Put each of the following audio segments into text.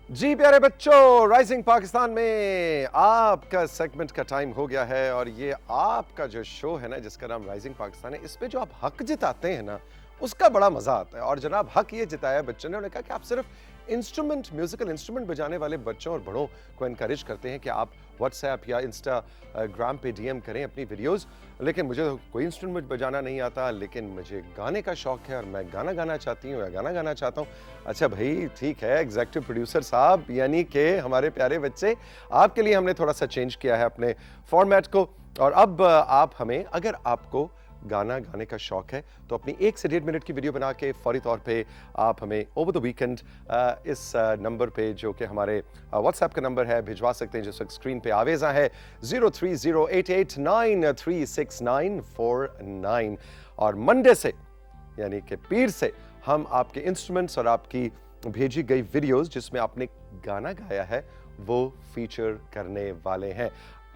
जी प्यारे बच्चों, राइजिंग पाकिस्तान में आपका सेगमेंट का टाइम हो गया है और ये आपका जो शो है ना जिसका नाम राइजिंग पाकिस्तान है, इस पे जो आप हक जिताते हैं ना उसका बड़ा मजा आता है। और जनाब हक ये जिताया बच्चों ने, उन्होंने कहा कि आप सिर्फ इंस्ट्रूमेंट, म्यूजिकल इंस्ट्रूमेंट बजाने वाले बच्चों और बड़ों को एनकरेज करते हैं कि आप व्हाट्सएप या इंस्टाग्राम पे डीएम करें अपनी वीडियोस। लेकिन मुझे तो कोई इंस्ट्रूमेंट बजाना नहीं आता, लेकिन मुझे गाने का शौक है और मैं गाना गाना चाहती हूँ या गाना गाना चाहता हूँ। अच्छा भाई, ठीक है एग्जीक्यूटिव प्रोड्यूसर साहब, यानी कि हमारे प्यारे बच्चे, आपके लिए हमने थोड़ा सा चेंज किया है अपने फॉर्मेट को। और अब आप हमें, अगर आपको गाना गाने का शौक है तो अपनी 1 से 1.5 मिनट की वीडियो बना के फौरी तौर पे आप हमें ओवर द वीकेंड इस नंबर पे, जो कि हमारे व्हाट्सएप का नंबर है, भिजवा सकते हैं, जिस वक्त स्क्रीन पे आवेजा है 030889364949। और मंडे से यानी कि पीर से हम आपके इंस्ट्रूमेंट्स और आपकी भेजी गई वीडियोस जिसमें आपने गाना गाया है वो फीचर करने वाले हैं।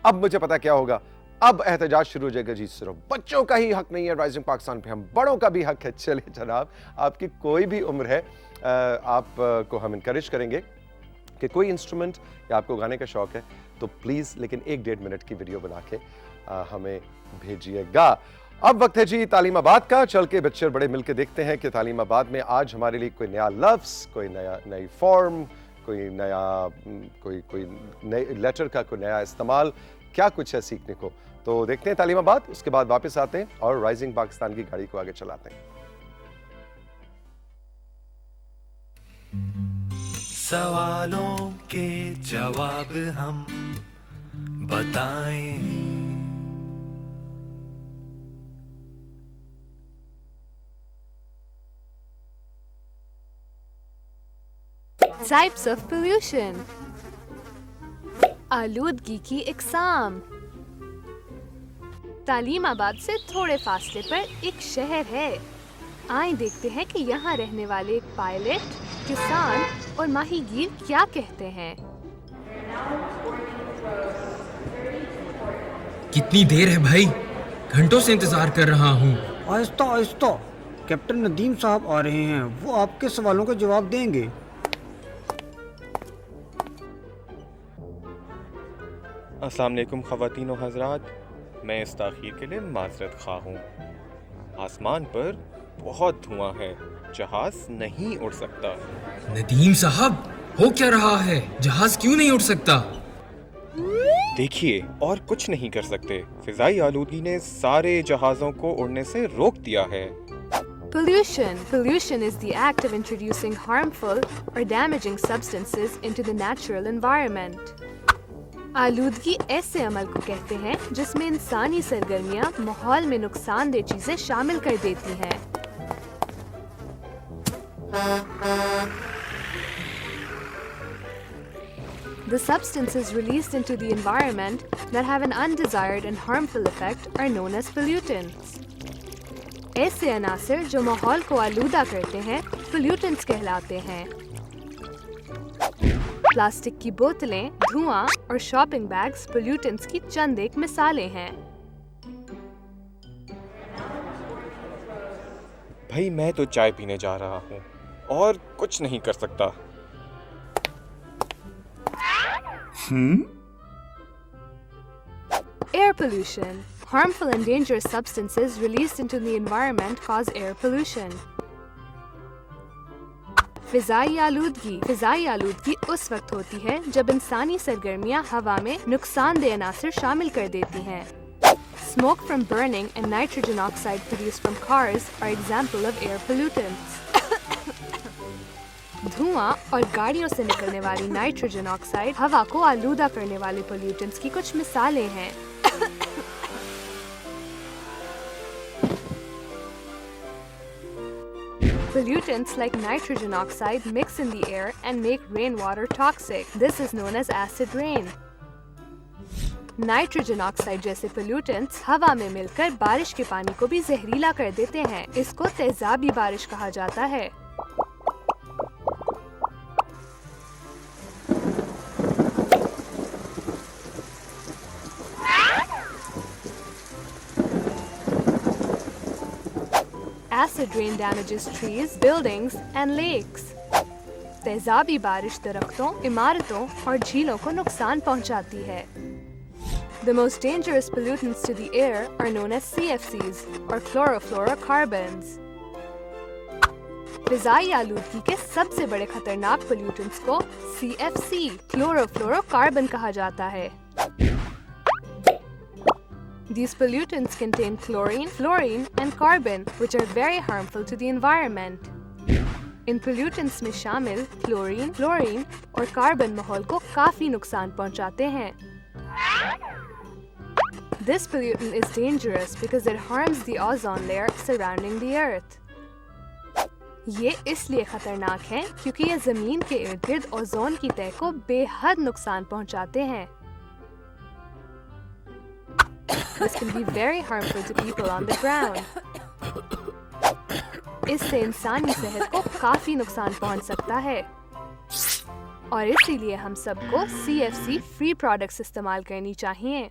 अब मुझे पता क्या होगा, अब एहतजाज शुरू हो जाएगा, जी सिर्फ बच्चों का ही हक नहीं है राइजिंग पाकिस्तान पे, हम बड़ों का भी हक है। चलिए जनाब, आपकी कोई भी उम्र है, आपको हम इनकरेज करेंगे कि कोई इंस्ट्रूमेंट या आपको गाने का शौक है तो प्लीज़, लेकिन 1-1.5 मिनट की वीडियो बना के हमें भेजिएगा। अब वक्त है जी तालीमाबाद का। चल के बच्चे और बड़े मिलकर देखते हैं कि तालीमाबाद में आज हमारे लिए कोई नया लफ्ज़, कोई नई फॉर्म, कोई नए लेटर का कोई नया इस्तेमाल, क्या कुछ है सीखने को। तो देखते हैं तालीमाबाद, उसके बाद वापस आते हैं और राइजिंग पाकिस्तान की गाड़ी को आगे चलाते हैं। सवालों के जवाब हम बताएं, Types of pollution. आलूदगी की इकसाम। तालीमाबाद से थोड़े फासले पर एक शहर है। आइए देखते हैं कि यहाँ रहने वाले पायलट, किसान और माहीगीर क्या कहते हैं। कितनी देर है भाई, घंटों से इंतजार कर रहा हूँ। आहिस्ता आहिस्ता, कैप्टन नदीम साहब आ रहे हैं, वो आपके सवालों का जवाब देंगे। अस्सलाम वालेकुम ख़वातीन व हज़रात, मैं इस ताख़ीर के लिए माज़रत ख़्वाह हूँ। आसमान पर बहुत धुआं है, जहाज़ नहीं उड़ सकता। नदीम साहब, हो क्या रहा है? जहाज क्यों नहीं उड़ सकता? देखिए, और कुछ नहीं कर सकते। फ़िज़ाई आलूदगी ने सारे जहाज़ों को उड़ने से रोक दिया है। Pollution is the act of introducing harmful or damaging substances into the natural environment. आलूदगी ऐसे अमल को कहते हैं जिसमें इंसानी सरगर्मियां माहौल में नुकसानदेह चीजें शामिल कर देती हैं। The substances released into the environment that have an undesired and harmful effect are known as pollutants. ऐसे अनासर जो माहौल को आलूदा करते हैं pollutants कहलाते हैं। प्लास्टिक की बोतलें, धुआं और शॉपिंग बैग्स पोल्यूटेंट्स की चंद एक मिसालें हैं। भाई मैं तो चाय पीने जा रहा हूँ और कुछ नहीं कर सकता। Air pollution. Harmful and dangerous substances released into the environment cause air pollution. Fizaia आलूदगी उस वक्त होती है जब इंसानी सरगर्मियां हवा में नुकसानदेह अनासर शामिल कर देती हैं। Smoke from burning and nitrogen oxide produced from cars are example of air pollutants. धुआं और गाड़ियों से निकलने वाली नाइट्रोजन ऑक्साइड हवा को आलूदा करने वाले पोल्यूटेंट्स की कुछ मिसालें हैं। Pollutants like nitrogen oxide mix in the air and make rainwater toxic. This is known as acid rain. Nitrogen oxide जैसे पोल्यूटेंट्स हवा में मिलकर बारिश के पानी को भी जहरीला कर देते हैं। इसको तेजाबी बारिश कहा जाता है। Acid rain damages trees, buildings, and lakes. तेजाबी बारिश दरख्तों, इमारतों और झीलों को नुकसान पहुंचाती है। The most dangerous pollutants to the air are known as CFCs or chlorofluorocarbons. Fizaia आलूदगी के सबसे बड़े खतरनाक पोल्यूटेंट्स को CFC क्लोरोफ्लोरोकार्बन कहा जाता है। These pollutants contain chlorine, fluorine and carbon which are very harmful to the environment. In pollutants में शामिल क्लोरीन, फ्लोरीन और कार्बन माहौल को काफी नुकसान पहुंचाते हैं। This pollutant is dangerous because it harms the ozone layer surrounding the earth. ये इसलिए खतरनाक है क्योंकि ये जमीन के इर्द गिर्द ओजोन की तह को बेहद नुकसान पहुंचाते हैं। This can be very harmful to people on the ground. इससे इंसानी सेहत को काफी नुकसान पहुंच सकता है और इसीलिए हम सबको CFC फ्री प्रोडक्ट्स इस्तेमाल करनी चाहिए।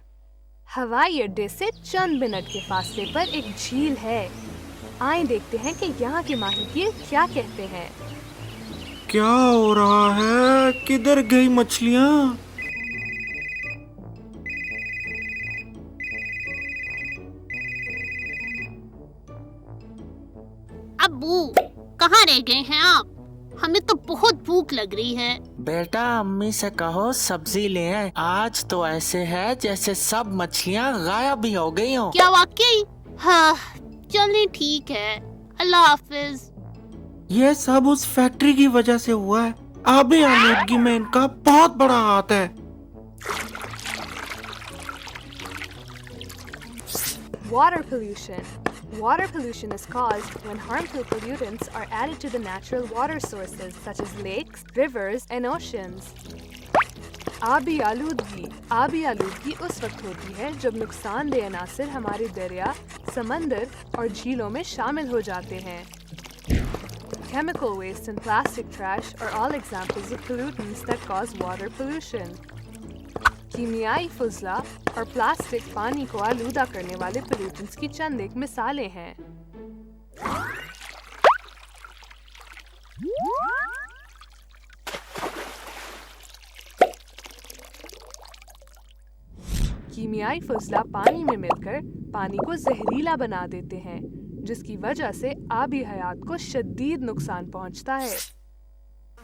हवाई अड्डे से चंद मिनट के फासले पर एक झील है। आइए देखते हैं कि यहाँ के माहिर क्या कहते हैं। क्या हो रहा है? किधर गई मछलियाँ? अब्बू, कहाँ रह गए हैं आप? हमें तो बहुत भूख लग रही है। बेटा अम्मी से कहो सब्जी ले आए। आज तो ऐसे है जैसे सब मछलियाँ गायब ही हो गई हो। क्या वाकई? हाँ, चलिए ठीक है, अल्लाह हाफिज। ये सब उस फैक्ट्री की वजह से हुआ है। आबी आलूदगी में इनका बहुत बड़ा हाथ है। Water pollution. Water pollution is caused when harmful pollutants are added to the natural water sources such as lakes, rivers and oceans. आबी आलूदगी उस वक्त होती है जब नुकसानदेह अनासिर हमारे दरिया, समंदर और झीलों में शामिल हो जाते हैं। Chemical waste and plastic trash are all examples of pollutants that cause water pollution. कीमियाई फुजला और प्लास्टिक पानी को आलूदा करने वाले पोल्यूटेंट्स की चंद एक मिसालें हैं। कीमियाई फुजला पानी में मिलकर पानी को जहरीला बना देते हैं, जिसकी वजह से आबी हयात को शदीद नुकसान पहुंचता है।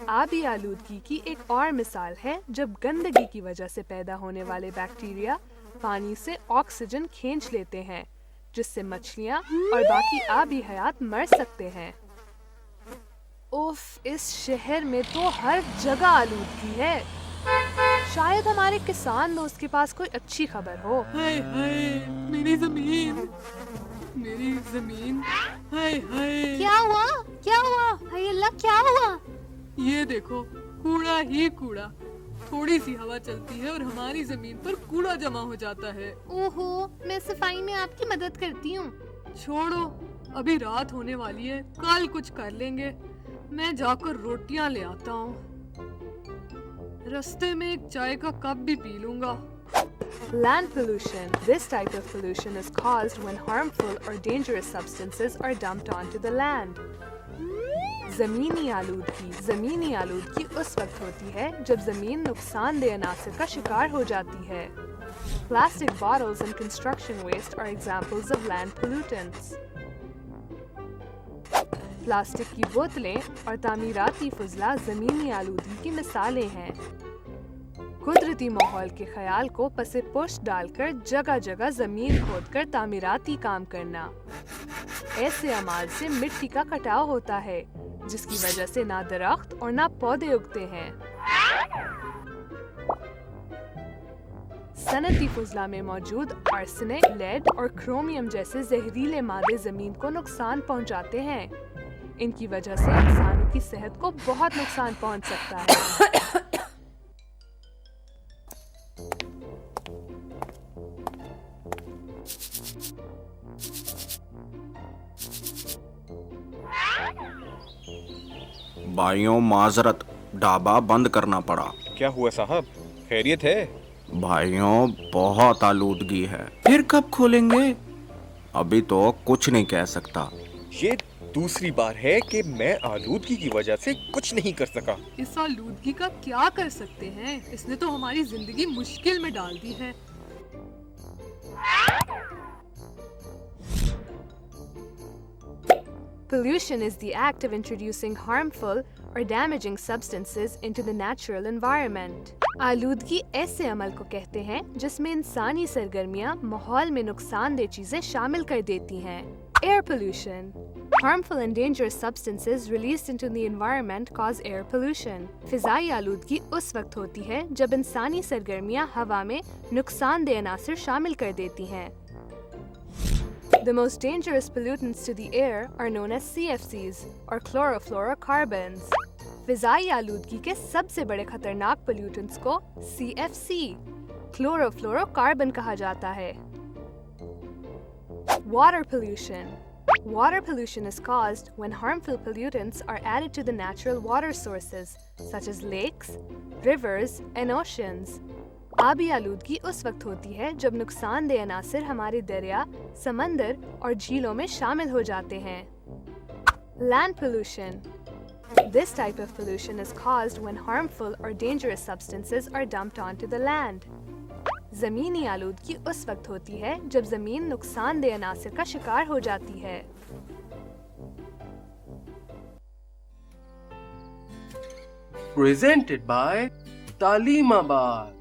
आबी आलूदगी की एक और मिसाल है जब गंदगी की वजह से पैदा होने वाले बैक्टीरिया पानी से ऑक्सीजन खींच लेते हैं, जिससे मछलियां और बाकी आबी हयात मर सकते हैं। उफ, इस शहर में तो हर जगह आलूदगी है। शायद हमारे किसान दोस्त के पास कोई अच्छी खबर हो। हाय हाय, मेरी जमीन, हाय हाय। क्या हुआ? हाय अल्लाह, क्या हुआ? ये देखो, कूड़ा ही कूड़ा। थोड़ी सी हवा चलती है और हमारी जमीन पर कूड़ा जमा हो जाता है। ओहो, मैं सफाई में आपकी मदद करती हूँ। छोड़ो, अभी रात होने वाली है, कल कुछ कर लेंगे। मैं जाकर रोटियां ले आता हूँ। रास्ते में एक चाय का कप भी पी लूंगा। Land pollution. This type of pollution is caused when harmful or dangerous substances are dumped onto the land. ज़मीनी आलूदगी उस वक्त होती है जब ज़मीन नुकसानदेह अनासिर का शिकार हो जाती है। Plastic bottles and construction waste are examples of land pollutants. Plastic की बोतलें और तामीराती फुजला ज़मीनी आलूदगी की मिसालें हैं। कुदरती माहौल के ख्याल को पसे पुष्ट डालकर जगह जगह जमीन खोदकर तामीराती काम करना। ऐसे अमाल से मिट्टी का कटाव होता है, जिसकी वजह से ना दरख्त और ना पौधे उगते हैं। सनती फुजला में मौजूद आर्सेनिक, लेड और क्रोमियम जैसे जहरीले मादे जमीन को नुकसान पहुंचाते हैं। इनकी वजह से इंसान की सेहत को बहुत नुकसान पहुंच सकता है। भाइयों माजरत, ढाबा बंद करना पड़ा। क्या हुआ साहब, खैरियत है? भाइयों बहुत आलूदगी है। फिर कब खोलेंगे? अभी तो कुछ नहीं कह सकता। ये दूसरी बार है कि मैं आलूदगी की वजह से कुछ नहीं कर सका। इस आलूदगी का क्या कर सकते हैं? इसने तो हमारी जिंदगी मुश्किल में डाल दी है। Pollution is the act of introducing harmful or damaging substances into the natural environment. आलूदगी ऐसे अमल को कहते हैं जिसमें इंसानी सरगर्मियां माहौल में नुकसानदेह चीजें शामिल कर देती हैं। Air pollution. Harmful and dangerous substances released into the environment cause air pollution. Fizaia आलूदगी उस वक्त होती है जब इंसानी सरगर्मियां हवा में नुकसानदेह अनासर शामिल कर देती हैं। The most dangerous pollutants to the air are known as CFCs or chlorofluorocarbons. Fizaia आलूदगी के सबसे बड़े खतरनाक पोल्यूटेंट्स को CFC, क्लोरोफ्लोरोकार्बन कहा जाता है। Water pollution. Water pollution is caused when harmful pollutants are added to the natural water sources, such as lakes, rivers, and oceans. आबी आलूदगी उस वक्त होती है जब नुकसानदेह अनासर हमारे दरिया, समंदर और झीलों में शामिल हो जाते हैं। Land pollution. This type of pollution is caused when harmful or dangerous substances are dumped onto the land. ज़मीनी आलूदगी उस वक्त होती है जब ज़मीन नुकसानदेह अनासर का शिकार हो जाती है। Presented by Talimabad.